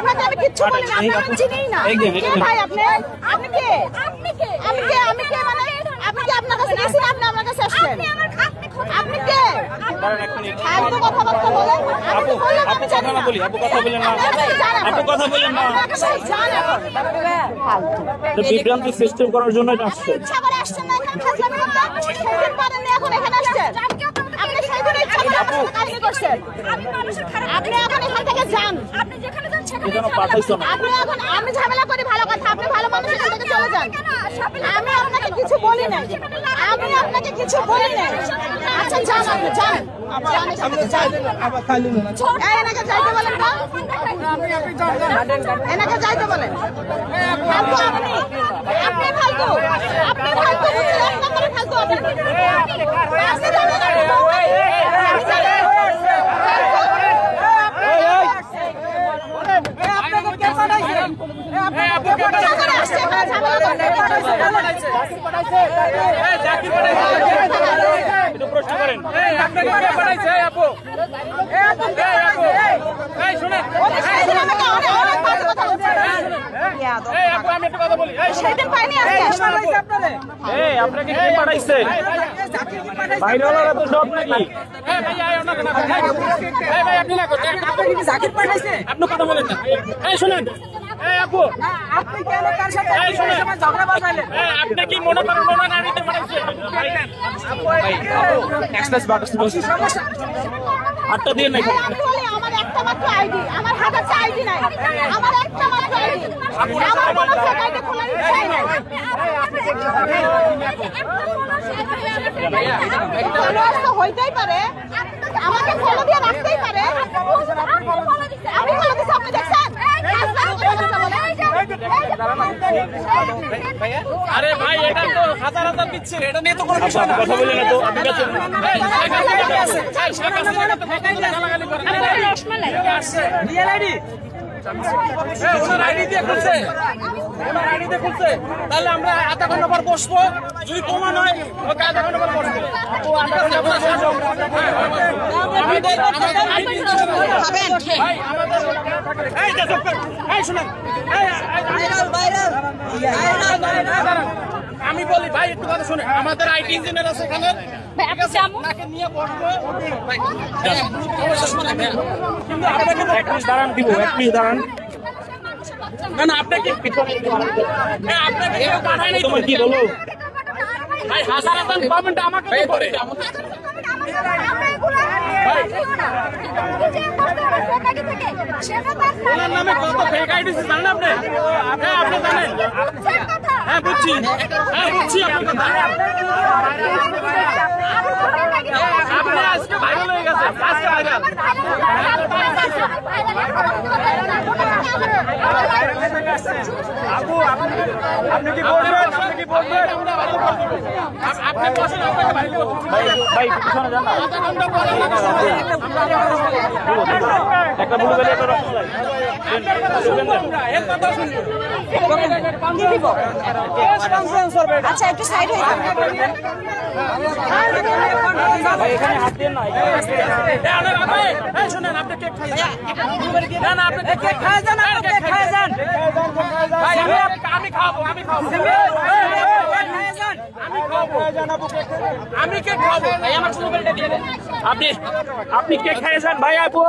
আপনাকে আমি কিচ্ছু বলি না, আপনাকে চিনিই না। ভাই আপনি কে? আমি কে মানে আপনি কি আপনার কাছে গেছেন? আপনি আমার কাছে আসলেন? আপনি কে? আপনি কথাবার্তা বলেন। আপু কথা না বলি, আপু কথা বলেন না, আপু কথা বলেন না। তো বিভ্রান্তি সৃষ্টি করার জন্য আসছে। ইচ্ছা করে আসছেন না এখানে ফাজলামি করতে? সেদিন পারেন না, এখন এখানে আসছেন। আপনি সেদিন ইচ্ছা করে কাজ করছেন। আপনি এখন এখান থেকে যান। আপনি যেখানে যান সেখানে যান। আপনি এখন আমি ঝামেলা করি ভালো কথা, আপনি ভালো মানুষ এখান থেকে চলে যান। আমি আপনাকে কিছু বলি না, আমি আপনাকে কিছু বলি না। আচ্ছা যান, আপনি যান। এনাকে যাইতে বলেন না, এনাকে যাইতে বলেন। ফালতু আপনি ফালতু, আপনি ফালতু বুঝছেন? এক নম্বরে ফালতু আপনি। প্রশ্ন করেন সেদিন পাইনি আপনাকে কে পাঠাইছে? বাইরেওয়ালারা তো সব নাকি? আপনি কথা বলেন না। শোনেন আপু, আপনি কি মনে করেন নোনা নিতে পাঠাইছে? আটটা দিয়ে নাই। আমার একটা মাত্র আইডি, আমার হাতে আইডি নাই, আমার একটা মাত্র আইডি, আমার কোনো আইডি খোলার ইচ্ছা নাই। হইতেই পারে, আমাকে ফলো দিয়ে রাখতেই পারে। আমি ফলো দিচ্ছি, আপনি দেখছেন? আরে ভাই এটা তো হাজার হাজার দিচ্ছে, এটা নিয়ে তো কোনো বিষয় না। কথা বলেন না তো, আপনি কাছে তাহলে আমরা আধা ঘন্টা পর বসবো, যদি প্রমাণ হয় ওকে আধা ঘন্টা পর বসবো। আমি বলি ভাই একটু কথা শুনে, আমাদের আইটি ইঞ্জিনিয়ার আছে এখানে, নিয়ে বসবো। কিন্তু আপনাকে দাঁড়ান দিব, দাঁড়ান না, আপনাকে আপনাকে পাঠায় নাই। তোমার কি বলো ভাই? হাজার হাজার পাবেন আমাকে করে ওনার নামে কত ফেক আইডি জানেন আপনি? আপনি জানেন? হ্যাঁ বুঝছি, আপনার কথা। আপনি আজকে ভাইরাল হয়ে গেছে, আজকে ভাইরাল। আপু আপনি কি বলবেন? আপনি বসেন, আপনাকে ভাই পিছনে যান না। একটা বলে গেলে তো আচ্ছা একটু সাইড হয়ে যান। এখানে হাত দেন না। শুনেন, আপনি কেক খাই যান, আপনি কেক খাই যান, আমি খাওয়াবো, আমি কেক খাওয়াবো ভাই, আমার মোবাইলটা দিয়ে দেন। আপনি কেক খাই যান ভাই। আপু